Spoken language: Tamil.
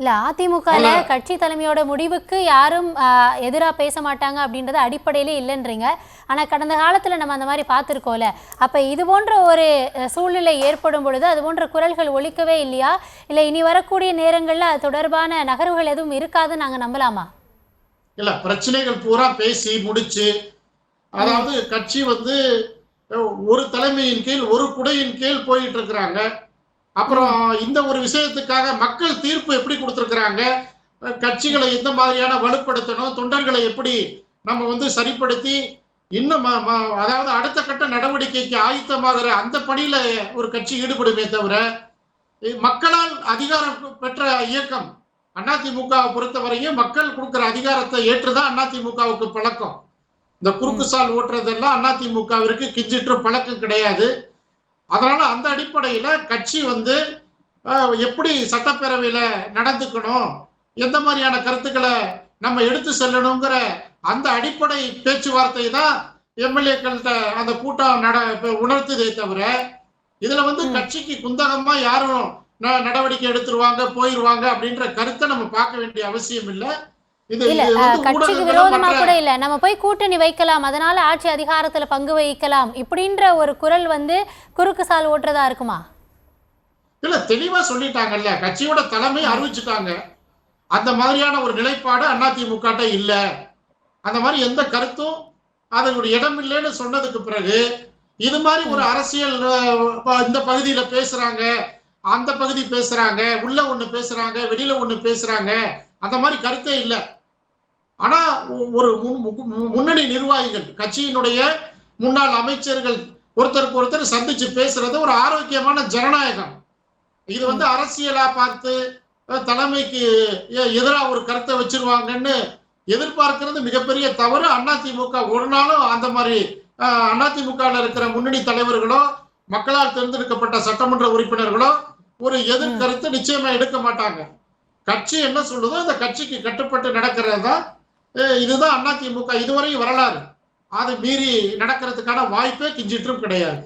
இல்ல அதிமுகல கட்சி தலைமையோட முடிவுக்கு யாரும் எதிரா பேச மாட்டாங்க அப்படின்றது அடிப்படையிலே இல்லைன்றீங்க. ஆனா கடந்த காலத்துல நம்ம அந்த மாதிரி பார்த்துருக்கோம்ல. அப்ப இது போன்ற ஒரு சூழ்நிலை ஏற்படும் பொழுது அது போன்ற குரல்கள் ஒலிக்கவே இல்லையா? இல்ல இனி வரக்கூடிய நேரங்கள்ல அது தொடர்பான நகர்வுகள் எதுவும் இருக்காதுன்னு நாங்க நம்பலாமா? இல்ல பிரச்சனைகள் பூரா பேசி முடிச்சு, அதாவது கட்சி வந்து ஒரு தலைமையின் கீழ் ஒரு குடையின் கீழ் போயிட்டு இருக்கிறாங்க. அப்புறம் இந்த ஒரு விஷயத்துக்காக மக்கள் தீர்ப்பு எப்படி கொடுத்திருக்கிறாங்க, கட்சிகளை எந்த மாதிரியான வலுப்படுத்தணும், தொண்டர்களை எப்படி நம்ம வந்து சரிப்படுத்தி இன்னும் அதாவது அடுத்த கட்ட நடவடிக்கைக்கு ஆயத்தமாகிற அந்த பணியில ஒரு கட்சி ஈடுபடுமே தவிர, மக்களால் அதிகாரம் பெற்ற இயக்கம் அதிமுகவை பொறுத்தவரையும் மக்கள் கொடுக்கிற அதிகாரத்தை ஏற்றுதான் அதிமுகவுக்கு பழக்கம். இந்த குறுக்கு சால் ஓட்டுறதெல்லாம் அதிமுகவிற்கு கிஞ்சிற்று பழக்கம் கிடையாது. அதனால அந்த அடிப்படையில கட்சி வந்து எப்படி சட்டப்பேரவையில நடந்துக்கணும், எந்த மாதிரியான கருத்துக்களை நம்ம எடுத்து செல்லணுங்கிற அந்த அடிப்படை பேச்சுவார்த்தை தான் எம்எல்ஏக்கள்கிட்ட அந்த கூட்டம் உணர்த்துதே தவிர, இதுல வந்து கட்சிக்கு குந்தகமா யாரும் நடவடிக்கை எடுத்துருவாங்க போயிருவாங்க அப்படின்ற கருத்தை நம்ம பார்க்க வேண்டிய அவசியம் இல்லை. இல்ல கட்சிக்கு விரோதமா கூட இல்ல, நம்ம போய் கூட்டணி வைக்கலாம், அதனால ஆட்சி அதிகாரத்துல பங்கு வகிக்கலாம் இப்படின்ற ஒரு குரல் வந்து குறுக்கு சால் ஓட்டுறதா இருக்குமா? இல்ல தெளிவா சொல்லிட்டாங்கல்ல, கட்சியோட தலைமை அறிவிச்சுட்டாங்க. அந்த மாதிரியான ஒரு நிலைப்பாடு அதிமுக இல்ல, அந்த மாதிரி எந்த கருத்தும் அதனுடைய இடம் இல்லைன்னு சொன்னதுக்கு பிறகு இது மாதிரி ஒரு அரசியல் இந்த பகுதியில பேசுறாங்க, அந்த பகுதி பேசுறாங்க, உள்ள ஒண்ணு பேசுறாங்க, வெளியில ஒண்ணு பேசுறாங்க, அந்த மாதிரி கருத்தே இல்லை. ஆனா ஒரு முன்னணி நிர்வாகிகள் கட்சியினுடைய முன்னாள் அமைச்சர்கள் ஒருத்தருக்கு ஒருத்தர் சந்திச்சு பேசுறது ஒரு ஆரோக்கியமான ஜனநாயகம். இது வந்து அரசியலா பார்த்து தலைமைக்கு எதிராக ஒரு கருத்தை வச்சிருவாங்கன்னு எதிர்பார்க்கிறது மிகப்பெரிய தவறு. அதிமுக ஒரு நாளும் அந்த மாதிரி அதிமுக இருக்கிற முன்னணி தலைவர்களோ மக்களால் தேர்ந்தெடுக்கப்பட்ட சட்டமன்ற உறுப்பினர்களோ ஒரு எதிர்கருத்தை நிச்சயமா எடுக்க மாட்டாங்க. கட்சி என்ன சொல்லுதோ அந்த கட்சிக்கு கட்டுப்பட்டு நடக்கிறது தான். இதுதான் அதிமுக இதுவரையும் வரலாறு. அதை மீறி நடக்கிறதுக்கான வாய்ப்பே கிஞ்சிற்றும் கிடையாது.